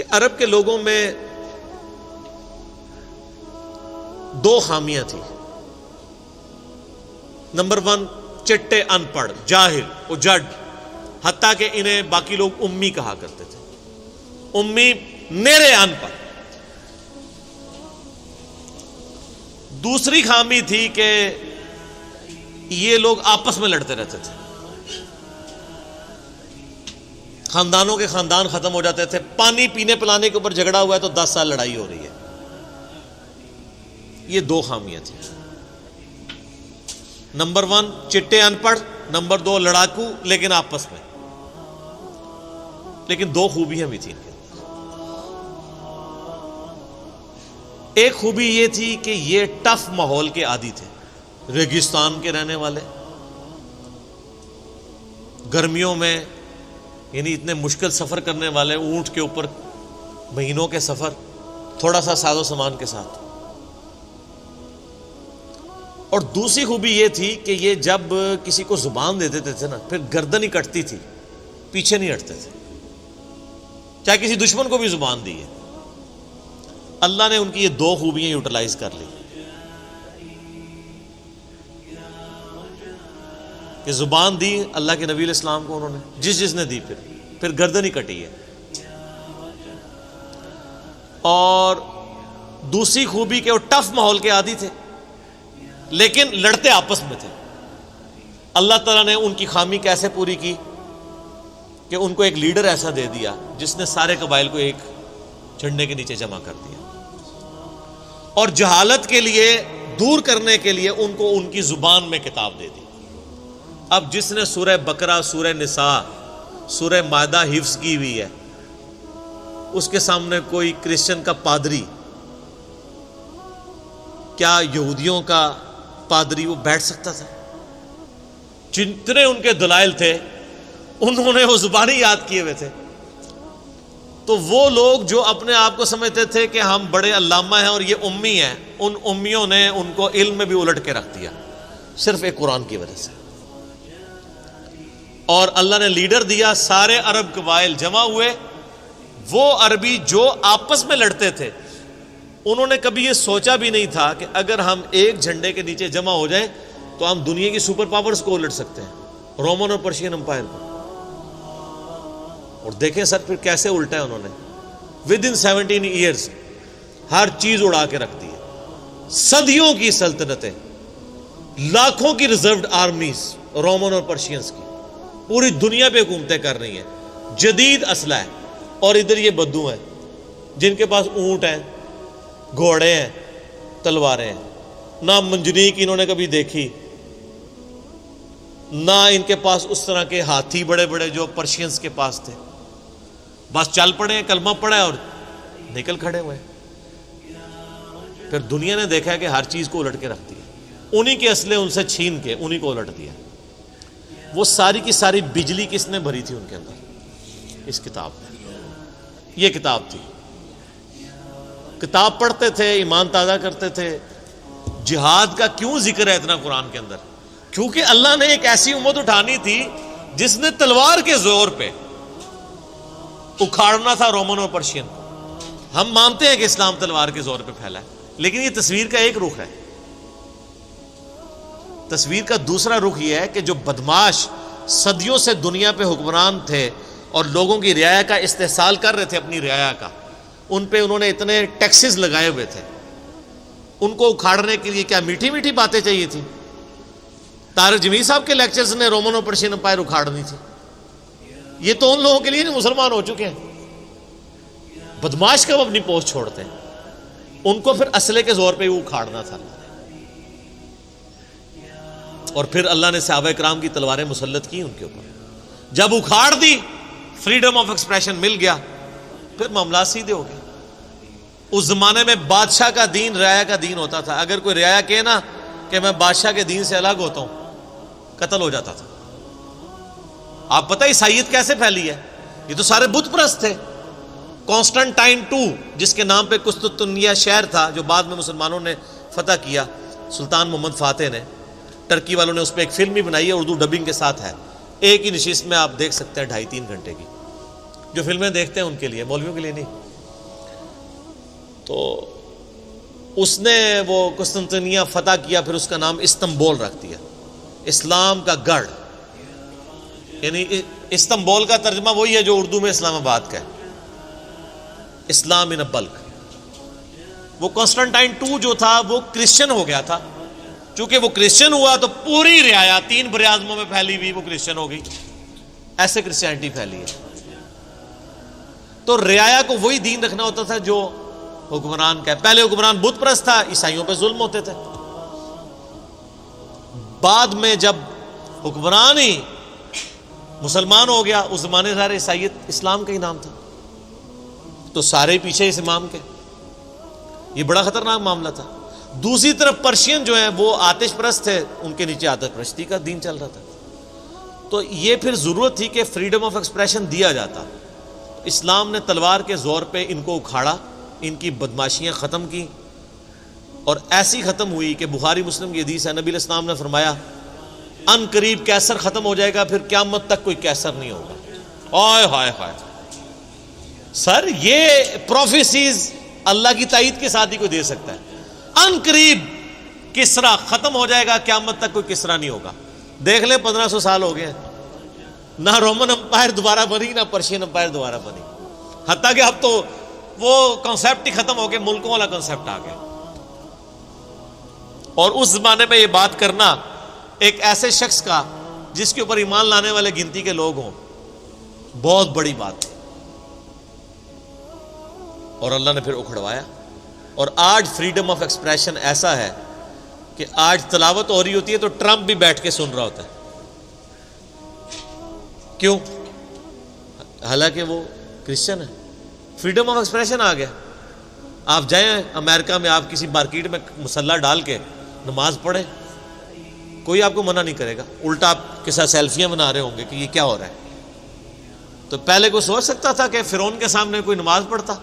کہ عرب کے لوگوں میں دو خامیاں تھیں. نمبر 1 چٹے ان پڑھ جاہل اجڈ، حتیٰ کہ انہیں باقی لوگ امی کہا کرتے تھے. امی نیرے ان پڑھ. دوسری خامی تھی کہ یہ لوگ آپس میں لڑتے رہتے تھے، خاندانوں کے خاندان ختم ہو جاتے تھے. پانی پینے پلانے کے اوپر جھگڑا ہوا ہے تو 10 سال لڑائی ہو رہی ہے. یہ دو خامیاں تھیں. نمبر 1 چٹے ان پڑھ، نمبر 2 لڑاکو لیکن آپس میں. لیکن دو خوبیاں بھی تھیں ان کے. ایک خوبی یہ تھی کہ یہ ٹف ماحول کے عادی تھے، ریگستان کے رہنے والے، گرمیوں میں یعنی اتنے مشکل سفر کرنے والے، اونٹ کے اوپر مہینوں کے سفر، تھوڑا سا ساز و سامان کے ساتھ. اور دوسری خوبی یہ تھی کہ یہ جب کسی کو زبان دے دیتے تھے نا، پھر گردن ہی کٹتی تھی، پیچھے نہیں ہٹتے تھے، چاہے کسی دشمن کو بھی زبان دی ہے. اللہ نے ان کی یہ دو خوبیاں یوٹیلائز کر لی کہ زبان دی اللہ کے نبی علیہ السلام کو، انہوں نے جس نے دی پھر گردن ہی کٹی ہے. اور دوسری خوبی کہ وہ ٹف ماحول کے عادی تھے لیکن لڑتے آپس میں تھے. اللہ تعالیٰ نے ان کی خامی کیسے پوری کی کہ ان کو ایک لیڈر ایسا دے دیا جس نے سارے قبائل کو ایک جھنڈے کے نیچے جمع کر دیا، اور جہالت کے لیے دور کرنے کے لیے ان کو ان کی زبان میں کتاب دے دی. اب جس نے سورہ بقرہ، سورہ نساء، سورہ مائدہ حفظ کی ہوئی ہے، اس کے سامنے کوئی کرسچن کا پادری، کیا یہودیوں کا پادری وہ بیٹھ سکتا تھا؟ جتنے ان کے دلائل تھے انہوں نے وہ زبانی یاد کیے ہوئے تھے. تو وہ لوگ جو اپنے آپ کو سمجھتے تھے کہ ہم بڑے علامہ ہیں اور یہ امی ہیں، ان امیوں نے ان کو علم میں بھی الٹ کے رکھ دیا صرف ایک قرآن کی وجہ سے. اور اللہ نے لیڈر دیا، سارے عرب قبائل جمع ہوئے. وہ عربی جو آپس میں لڑتے تھے انہوں نے کبھی یہ سوچا بھی نہیں تھا کہ اگر ہم ایک جھنڈے کے نیچے جمع ہو جائیں تو ہم دنیا کی سپر پاورز کو لڑ سکتے ہیں، رومن اور پرشین امپائر کو. اور دیکھیں سر پھر کیسے الٹا ہے انہوں نے. ود ان 17 ایئرز ہر چیز اڑا کے رکھ دی ہے. صدیوں کی سلطنتیں، لاکھوں کی ریزروڈ آرمیز رومن اور پرشینز کی پوری دنیا پہ حکومتیں کر رہی ہیں، جدید اسلحہ ہے. اور ادھر یہ بدو ہیں جن کے پاس اونٹ ہیں، گھوڑے ہیں، تلواریں ہیں. نہ منجنیق انہوں نے کبھی دیکھی، نہ ان کے پاس اس طرح کے ہاتھی بڑے بڑے جو پرشینز کے پاس تھے. بس چل پڑے ہیں، کلمہ پڑھا ہے اور نکل کھڑے ہوئے. پھر دنیا نے دیکھا ہے کہ ہر چیز کو الٹ کے رکھ دیا. انہی کے اسلحے ان سے چھین کے انہی کو الٹ دیا. وہ ساری کی ساری بجلی کس نے بھری تھی ان کے اندر؟ اس کتاب میں. یہ کتاب تھی. کتاب پڑھتے تھے، ایمان تازہ کرتے تھے. جہاد کا کیوں ذکر ہے اتنا قرآن کے اندر؟ کیونکہ اللہ نے ایک ایسی امت اٹھانی تھی جس نے تلوار کے زور پہ اکھاڑنا تھا رومن اور پرشین کو. ہم مانتے ہیں کہ اسلام تلوار کے زور پہ پھیلا ہے، لیکن یہ تصویر کا ایک رخ ہے. تصویر کا دوسرا رخ یہ ہے کہ جو بدماش صدیوں سے دنیا پہ حکمران تھے اور لوگوں کی رعایا کا استحصال کر رہے تھے، اپنی رعایا کا، ان پہ انہوں نے اتنے ٹیکسز لگائے ہوئے تھے. ان کو اکھاڑنے کے لیے کیا میٹھی میٹھی باتیں چاہیے تھی؟ طارق جمیل صاحب کے لیکچرز نے رومن اور پرشین امپائر اکھاڑنی تھی. یہ تو ان لوگوں کے لیے نہیں مسلمان ہو چکے ہیں. بدماش کب اپنی پوسٹ چھوڑتے ہیں؟ ان کو پھر اسلحے کے زور پہ وہ اکھاڑنا تھا. اور پھر اللہ نے صحابہ کرام کی تلواریں مسلط کی ان کے اوپر. جب اکھاڑ دی، فریڈم آف ایکسپریشن مل گیا، پھر معاملات سیدھے ہو گئے. اس زمانے میں بادشاہ کا دین رعایا کا دین ہوتا تھا. اگر کوئی رعایا کہے نا کہ میں بادشاہ کے دین سے الگ ہوتا ہوں، قتل ہو جاتا تھا. آپ پتہ عیسائیت کیسے پھیلی ہے؟ یہ تو سارے بت پرست تھے. کانسٹنٹائن 2 جس کے نام پہ قسطنطنیہ شہر تھا جو بعد میں مسلمانوں نے فتح کیا، سلطان محمد فاتح نے، ٹرکی والوں نے اس پہ ایک فلم بھی بنائی ہے، اردو ڈبنگ کے ساتھ ہے. ایک ہی نشست میں آپ دیکھ سکتے ہیں 2.5-3 گھنٹے کی. جو فلمیں دیکھتے ہیں ان کے لیے، مولویوں کے لیے نہیں. تو اس نے وہ قسطنطنیہ فتح کیا، پھر اس کا نام استنبول رکھ دیا، اسلام کا گڑھ. یعنی استنبول کا ترجمہ وہی ہے جو اردو میں اسلام آباد کا ہے، اسلام ان بلک. وہ کانسٹنٹائن 2 جو تھا وہ کرسچن ہو گیا تھا، چونکہ وہ کرسچن ہوا تو پوری رعایا 3 براعظموں میں پھیلی ہوئی وہ کرسچن ہو گئی. ایسے کرسچینٹی پھیلی ہے. تو رعایا کو وہی دین رکھنا ہوتا تھا جو حکمران کا ہے. پہلے حکمران بت پرست تھا، عیسائیوں پہ ظلم ہوتے تھے. بعد میں جب حکمران ہی مسلمان ہو گیا، اس زمانے سارے عیسائیت اسلام کا ہی نام تھا، تو سارے پیچھے اس امام کے. یہ بڑا خطرناک معاملہ تھا. دوسری طرف پرشین جو ہیں وہ آتش پرست تھے، ان کے نیچے آتش پرستی کا دین چل رہا تھا. تو یہ پھر ضرورت تھی کہ فریڈم آف ایکسپریشن دیا جاتا. اسلام نے تلوار کے زور پہ ان کو اکھاڑا، ان کی بدماشیاں ختم کی، اور ایسی ختم ہوئی کہ بخاری مسلم کی حدیث ہے، نبی علیہ السلام نے فرمایا ان قریب کیسر ختم ہو جائے گا، پھر قیامت تک کوئی کیسر نہیں ہوگا. ہائے ہائے ہائے سر، یہ پروفیسیز اللہ کی تائید کے ساتھ ہی کوئی دے سکتا ہے. ان قریب کسرا ختم ہو جائے گا، قیامت تک کوئی کسرا نہیں ہوگا. دیکھ لیں 1500 سال ہو گئے ہیں، نہ رومن امپائر دوبارہ بنی، نہ پرشین امپائر دوبارہ بنی. حتیٰ کہ اب تو وہ کنسیپٹ ہی ختم ہو گئے، ملکوں والا کنسیپٹ آ گیا. اور اس زمانے میں یہ بات کرنا ایک ایسے شخص کا جس کے اوپر ایمان لانے والے گنتی کے لوگ ہوں، بہت بڑی بات ہے. اور اللہ نے پھر اکھڑوایا. اور آج فریڈم آف ایکسپریشن ایسا ہے کہ آج تلاوت ہو رہی ہوتی ہے تو ٹرمپ بھی بیٹھ کے سن رہا ہوتا ہے. کیوں؟ حالانکہ وہ کرسچن ہے. فریڈم آف ایکسپریشن آ گیا. آپ جائیں امریکہ میں، آپ کسی مارکیٹ میں مسلح ڈال کے نماز پڑھیں، کوئی آپ کو منع نہیں کرے گا. الٹا آپ کے ساتھ سیلفیاں بنا رہے ہوں گے کہ یہ کیا ہو رہا ہے. تو پہلے کوئی سوچ سکتا تھا کہ فرعون کے سامنے کوئی نماز پڑھتا؟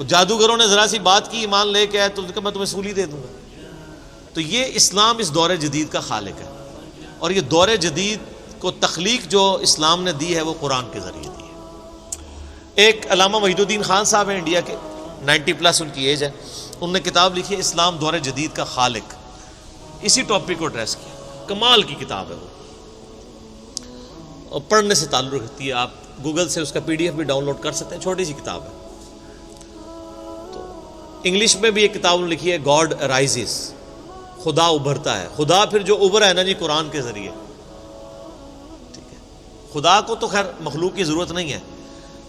جادوگروں نے ذرا سی بات کی، ایمان لے کے آئے تو میں تمہیں سولی دے دوں گا. تو یہ اسلام اس دور جدید کا خالق ہے. اور یہ دور جدید کو تخلیق جو اسلام نے دی ہے وہ قرآن کے ذریعے دی ہے. ایک علامہ وحید الدین خان صاحب ہیں انڈیا کے، 90+ ان کی ایج ہے. انہوں نے کتاب لکھی ہے اسلام دور جدید کا خالق. اسی ٹاپک کو ایڈریس کیا. کمال کی کتاب ہے وہ، اور پڑھنے سے تعلق رکھتی ہے. آپ گوگل سے اس کا PDF بھی ڈاؤن لوڈ کر سکتے ہیں. چھوٹی سی کتاب ہے. انگلش میں بھی ایک کتاب لکھی ہے گاڈ رائزز، خدا ابھرتا ہے. خدا پھر جو ابھرا ہے نا جی قرآن کے ذریعے. ٹھیک ہے، خدا کو تو خیر مخلوق کی ضرورت نہیں ہے،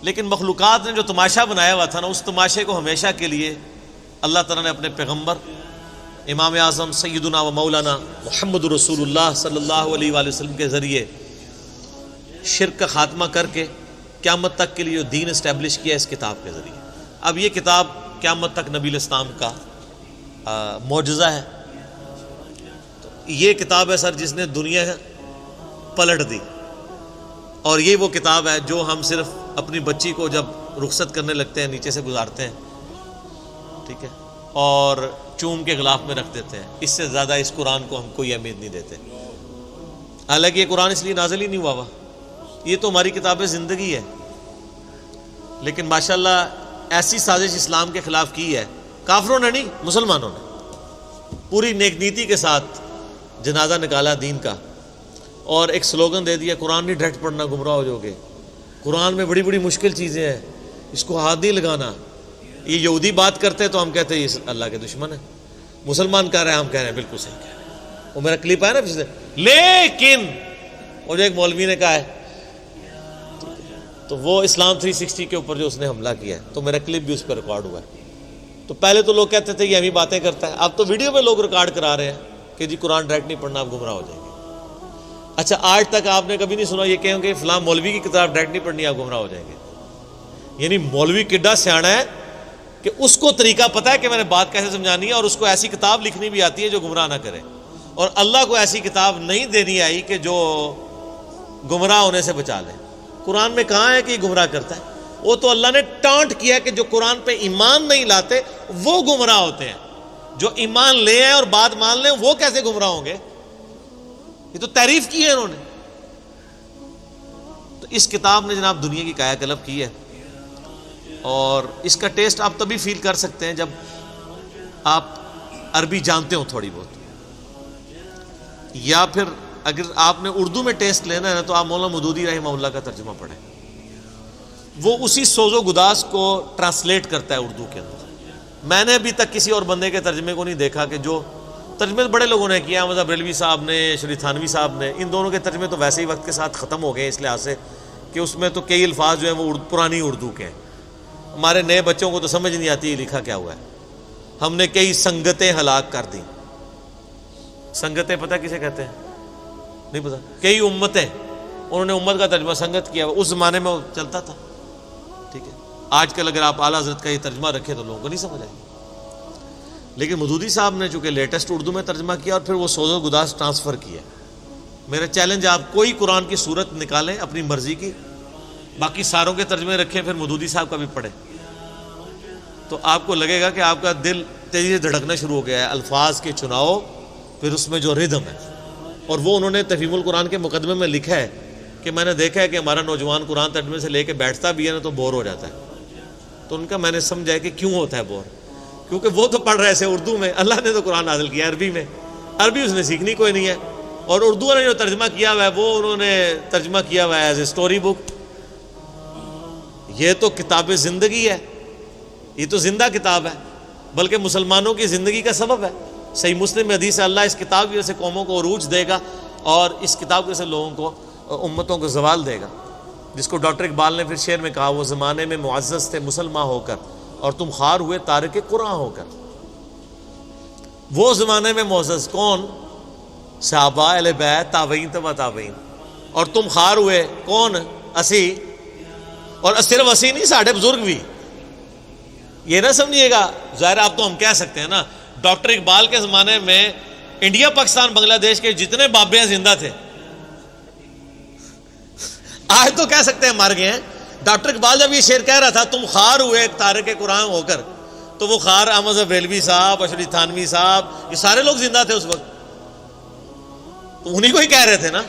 لیکن مخلوقات نے جو تماشا بنایا ہوا تھا نا، اس تماشے کو ہمیشہ کے لیے اللہ تعالیٰ نے اپنے پیغمبر امام اعظم سیدنا و مولانا محمد رسول اللہ صلی اللہ علیہ وآلہ وسلم کے ذریعے شرک کا خاتمہ کر کے قیامت تک کے لیے جو دین اسٹیبلش کیا اس کتاب کے ذریعے. اب یہ کتاب قیامت تک نبی علیہ السلام کا معجزہ ہے. یہ کتاب ہے سر جس نے دنیا پلٹ دی. اور یہ وہ کتاب ہے جو ہم صرف اپنی بچی کو جب رخصت کرنے لگتے ہیں نیچے سے گزارتے ہیں، ٹھیک ہے، اور چوم کے غلاف میں رکھ دیتے ہیں. اس سے زیادہ اس قرآن کو ہم کوئی اہمیت نہیں دیتے. حالانکہ یہ قرآن اس لیے نازل ہی نہیں ہوا ہوا، یہ تو ہماری کتاب زندگی ہے. لیکن ماشاءاللہ ایسی سازش اسلام کے خلاف کی ہے، کافروں نے نہیں، مسلمانوں نے پوری نیک نیتی کے ساتھ جنازہ نکالا دین کا، اور ایک سلوگن دے دیا قرآن نہیں ڈائریکٹ پڑھنا گمراہ ہو جاؤ گے. قرآن میں بڑی بڑی مشکل چیزیں ہیں، اس کو ہاتھ نہیں لگانا. یہ یہودی بات کرتے تو ہم کہتے ہیں یہ اللہ کے دشمن ہے. مسلمان کہہ رہے ہیں، ہم کہہ رہے ہیں بالکل صحیح کہہ رہے ہیں. وہ میرا کلپ آیا نا پچھلے، لیکن وہ جو ایک مولوی نے کہا ہے، تو وہ اسلام 360 کے اوپر جو اس نے حملہ کیا ہے، تو میرا کلپ بھی اس پہ ریکارڈ ہوا ہے. تو پہلے تو لوگ کہتے تھے یہ ہمیں باتیں کرتا ہے، اب تو ویڈیو میں لوگ ریکارڈ کرا رہے ہیں کہ جی قرآن ڈائریکٹ نہیں پڑھنا، آپ گمراہ ہو جائیں گے. اچھا، آج تک آپ نے کبھی نہیں سنا یہ کہیں گے فلاں مولوی کی کتاب ڈائریکٹ نہیں پڑھنی، آپ گمراہ ہو جائیں گے. یعنی مولوی کڈا سیاڑا ہے کہ اس کو طریقہ پتہ ہے کہ میں نے بات کیسے سمجھانی ہے، اور اس کو ایسی کتاب لکھنی بھی آتی ہے جو گمراہ نہ کرے. اور اللہ کو ایسی کتاب نہیں دینی آئی کہ جو گمراہ ہونے سے بچا لے. قرآن میں کہاں ہے کہ یہ گمراہ کرتا ہے؟ وہ تو اللہ نے ٹانٹ کیا کہ جو قرآن پہ ایمان نہیں لاتے وہ گمراہ ہوتے ہیں. جو ایمان لے آئے اور بات مان لیں وہ کیسے گمراہ ہوں گے؟ یہ تو تعریف کی ہے انہوں نے. تو اس کتاب نے جناب دنیا کی کایا کلب کی ہے. اور اس کا ٹیسٹ آپ تبھی فیل کر سکتے ہیں جب آپ عربی جانتے ہوں تھوڑی بہت، یا پھر اگر آپ نے اردو میں ٹیسٹ لینا ہے نا تو آپ مولانا مودودی رحمہ اللہ کا ترجمہ پڑھیں، وہ اسی سوز و گداز کو ٹرانسلیٹ کرتا ہے اردو کے اندر۔ میں نے ابھی تک کسی اور بندے کے ترجمے کو نہیں دیکھا کہ جو ترجمے بڑے لوگوں نے کیا، مطلب بریلوی صاحب نے، شریف تھانوی صاحب نے، ان دونوں کے ترجمے تو ویسے ہی وقت کے ساتھ ختم ہو گئے اس لحاظ سے کہ اس میں تو کئی الفاظ جو ہیں وہ پرانی اردو کے ہیں، ہمارے نئے بچوں کو تو سمجھ نہیں آتی یہ لکھا کیا ہوا ہے۔ ہم نے کئی سنگتیں ہلاک کر دیں، سنگتیں پتہ کسے کہتے ہیں؟ نہیں پتہ۔ کئی امتیں، انہوں نے امت کا ترجمہ سنگت کیا، اس زمانے میں وہ چلتا تھا، ٹھیک ہے۔ آج کل اگر آپ اعلیٰ حضرت کا یہ ترجمہ رکھیں تو لوگوں کو نہیں سمجھ آئے گی، لیکن مودودی صاحب نے چونکہ لیٹسٹ اردو میں ترجمہ کیا اور پھر وہ سوز و گداز ٹرانسفر کیا۔ میرا چیلنج، آپ کوئی قرآن کی صورت نکالیں اپنی مرضی کی، باقی ساروں کے ترجمے رکھیں، پھر مودودی صاحب کا بھی پڑھیں، تو آپ کو لگے گا کہ آپ کا دل تیزی سے دھڑکنا شروع ہو گیا ہے۔ الفاظ کے چناؤ، پھر اس میں جو ردم ہے، اور وہ انہوں نے تفہیم القرآن کے مقدمے میں لکھا ہے کہ میں نے دیکھا ہے کہ ہمارا نوجوان قرآن ترجمے سے لے کے بیٹھتا بھی ہے نا تو بور ہو جاتا ہے، تو ان کا میں نے سمجھا کہ کیوں ہوتا ہے بور، کیونکہ وہ تو پڑھ رہے تھے اردو میں، اللہ نے تو قرآن نازل کیا عربی میں، عربی اس نے سیکھنی کوئی نہیں ہے، اور اردو والے جو ترجمہ کیا ہوا ہے وہ انہوں نے ترجمہ کیا ہوا ہے ایز اے اسٹوری بک۔ یہ تو کتاب زندگی ہے، یہ تو زندہ کتاب ہے، بلکہ مسلمانوں کی زندگی کا سبب ہے۔ صحیح مسلم میں حدیث ہے، اللہ اس کتاب کی وجہ سے قوموں کو عروج دے گا اور اس کتاب کی وجہ سے لوگوں کو، امتوں کو زوال دے گا، جس کو ڈاکٹر اقبال نے پھر شعر میں کہا، وہ زمانے میں معزز تھے مسلمان ہو کر اور تم خوار ہوئے تارک قرآن ہو کر۔ وہ زمانے میں معزز کون؟ صحابہ، اہل بیت، تابعین، تبع تابعین، اور تم خوار ہوئے کون؟ اسی، اور صرف اسی نہیں، ساڑھے بزرگ بھی۔ یہ نہ سمجھیے گا، ظاہر آپ تو ہم کہہ سکتے ہیں نا، ڈاکٹر اقبال کے زمانے میں انڈیا، پاکستان، بنگلہ دیش کے جتنے بابے ہیں زندہ تھے، آج تو کہہ سکتے ہیں مر گئے ہیں۔ ڈاکٹر اقبال جب یہ شعر کہہ رہا تھا تم خوار ہوئے ایک تارک قرآن ہو کر، تو وہ خوار احمد بریلوی صاحب، اشرف تھانوی صاحب، یہ سارے لوگ زندہ تھے اس وقت، تو انہی کو ہی کہہ رہے تھے نا۔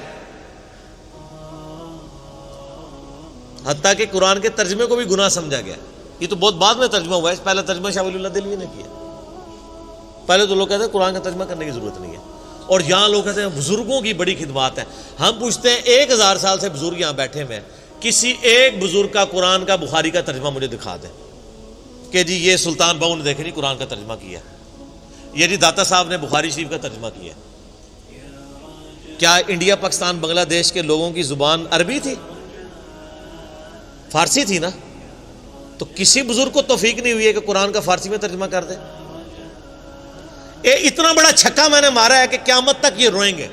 حتیٰ کہ قرآن کے ترجمے کو بھی گناہ سمجھا گیا، یہ تو بہت بعد میں ترجمہ ہوا ہے، پہلا ترجمہ شاہ ولی اللہ دہلوی نے کیا۔ پہلے تو لوگ کہتے ہیں قرآن کا ترجمہ کرنے کی ضرورت نہیں ہے، اور یہاں لوگ کہتے ہیں بزرگوں کی بڑی خدمات ہیں۔ ہم پوچھتے ہیں 1000 سال سے بزرگ یہاں بیٹھے ہوئے ہیں، کسی ایک بزرگ کا قرآن کا بخاری کا ترجمہ مجھے دکھا دیں کہ جی یہ سلطان بہو نے دیکھے نہیں قرآن کا ترجمہ کیا، یہ جی داتا صاحب نے بخاری شریف کا ترجمہ کیا۔ کیا انڈیا، پاکستان، بنگلہ دیش کے لوگوں کی زبان عربی تھی؟ فارسی تھی نا، تو کسی بزرگ کو توفیق نہیں ہوئی ہے کہ قرآن کا فارسی میں ترجمہ کر دے۔ اتنا بڑا چھکا میں نے مارا ہے کہ قیامت تک یہ روئیں گے۔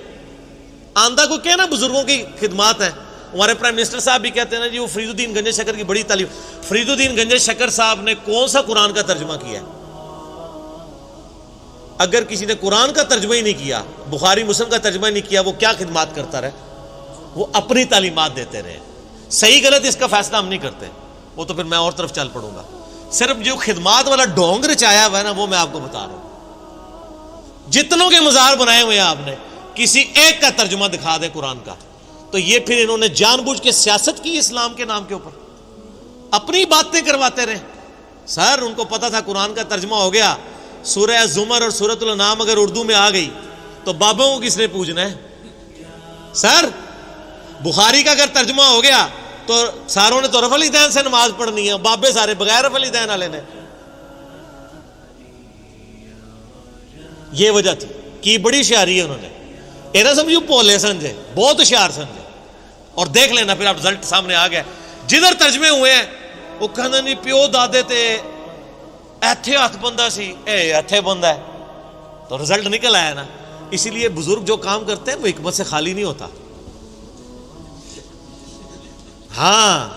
آندہ کو کہنا بزرگوں کی خدمات ہیں، ہمارے پرائم منسٹر صاحب بھی کہتے ہیں نا جی وہ فرید الدین گنج شکر کی بڑی تعلیم۔ فرید الدین گنج شکر صاحب نے کون سا قرآن کا ترجمہ کیا ہے؟ اگر کسی نے قرآن کا ترجمہ ہی نہیں کیا، بخاری مسلم کا ترجمہ ہی نہیں کیا، وہ کیا خدمات کرتا رہے؟ وہ اپنی تعلیمات دیتے رہے۔ صحیح غلط اس کا فیصلہ ہم نہیں کرتے، وہ تو پھر میں اور طرف چل پڑوں گا۔ صرف جو خدمات والا ڈونگ رچایا ہوا ہے نا وہ میں آپ کو بتا رہا ہوں۔ جتنوں کے مزار بنائے ہوئے ہیں آپ نے، کسی ایک کا ترجمہ دکھا دیں قرآن کا، تو یہ پھر انہوں نے جان بوجھ کے سیاست کی اسلام کے نام کے اوپر، اپنی باتیں کرواتے رہے۔ سر ان کو پتا تھا قرآن کا ترجمہ ہو گیا، سورہ زمر اور سورۃ الانعام اگر اردو میں آ گئی تو بابوں کو کس نے پوجنا ہے؟ سر بخاری کا اگر ترجمہ ہو گیا تو ساروں نے تو رفع الیدین سے نماز پڑھنی ہے، بابے سارے بغیر رفع الیدین والے نے۔ یہ وجہ تھی کہ بڑی ہوشیاری ہے انہوں نے، یہ نہ سمجھو پولے سمجھے، بہت ہوشیار سمجھے۔ اور دیکھ لینا پھر آپ رزلٹ سامنے آ گیا، جدھر ترجمے ہوئے ہیں وہ کہنا نہیں پیو دادے تے ایتھے ہاتھ بندہ سی، اے ایتھے بندہ ہے، تو رزلٹ نکل آیا نا۔ اسی لیے بزرگ جو کام کرتے ہیں وہ حکمت سے خالی نہیں ہوتا۔ ہاں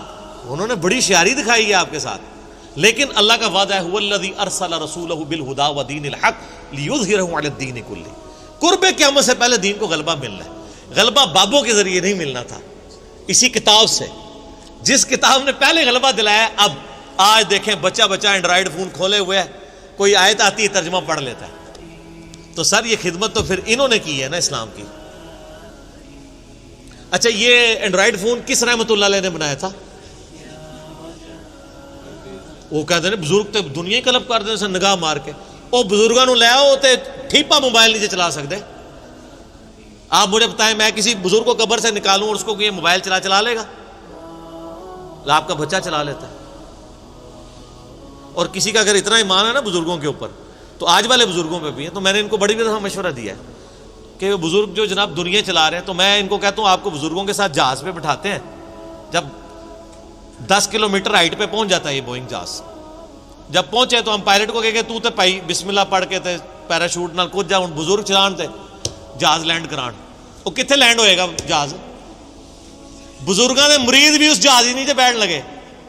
انہوں نے بڑی ہوشیاری دکھائی ہے آپ کے ساتھ، لیکن اللہ کا وعدہ ہے هو الذی ارسل رسولہ بالہدی ودین الحق لیظہرہ علی الدین کلہ۔ قرب قیامت سے پہلے دین کو غلبہ ملنا ہے، غلبہ بابوں کے ذریعے نہیں ملنا تھا، اسی کتاب سے، جس کتاب نے پہلے غلبہ دلایا۔ اب آج دیکھیں بچہ اینڈرائیڈ فون کھولے ہوئے ہے، کوئی آیت آتی ہے ترجمہ پڑھ لیتا ہے۔ تو سر یہ خدمت تو پھر انہوں نے کی ہے نا اسلام کی۔ اچھا یہ اینڈرائیڈ فون کس رحمت اللہ علیہ نے بنایا تھا؟ وہ کہتے ہیں بزرگ تو دنیا ہی کلپ کر دیں نگاہ مار کے. وہ بزرگوں لے آؤ تو ٹھیپا موبائل نہیں چلا سکتے. آپ مجھے بتائیں میں کسی بزرگ کو قبر سے نکالوں اور اس کو یہ موبائل چلا لے گا؟ آپ کا بچہ چلا لیتا ہے. اور کسی کا اگر اتنا ایمان ہے نا بزرگوں کے اوپر, تو آج والے بزرگوں پہ بھی ہے. تو میں نے ان کو بڑی دفعہ مشورہ دیا ہے کہ وہ بزرگ جو جناب دنیا چلا رہے ہیں, تو میں ان کو کہتا ہوں آپ کو بزرگوں کے ساتھ جہاز پہ بٹھاتے ہیں, جب 10 کلومیٹر ہائٹ پہ پہنچ جاتا ہے یہ بوئنگ جہاز, جب پہنچے تو ہم پائلٹ کو کہ تو تے پائی بسم اللہ پڑھ کے تے پیراشوٹ نال کود جا, ہوں بزرگ چلان تے جہاز لینڈ کران. وہ کتنے لینڈ ہوئے گا جہاز؟ بزرگاں دے مرید بھی اس جہاز ہی نہیں بیٹھ لگے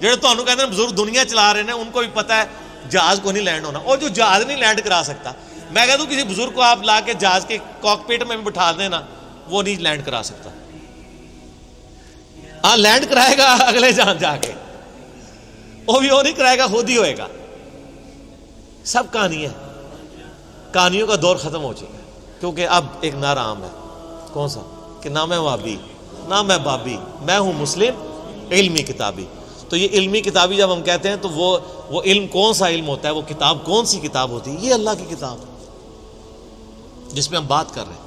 جہاں تمہیں کہتے ہیں بزرگ دنیا چلا رہے ہیں, ان کو بھی پتہ ہے جہاز کو نہیں لینڈ ہونا. اور جو جہاز نہیں لینڈ کرا سکتا, میں کہتا ہوں کسی بزرگ کو آپ لا کے جہاز کے کاکپٹ میں بھی بٹھا دیں نا, وہ نہیں لینڈ کرا سکتا. ہاں لینڈ کرائے گا اگلے جان جا کے, وہ بھی وہ نہیں کرائے گا, خود ہی ہوئے گا. سب کہانی ہے, کہانیوں کا دور ختم ہو چکا ہے, کیونکہ اب ایک نعرہ عام ہے. کون سا؟ کہ نہ میں وہابی نہ میں بابی, میں ہوں مسلم علمی کتابی. تو یہ علمی کتابی جب ہم کہتے ہیں تو وہ علم کون سا علم ہوتا ہے, وہ کتاب کون سی کتاب ہوتی ہے؟ یہ اللہ کی کتاب جس میں ہم بات کر رہے ہیں.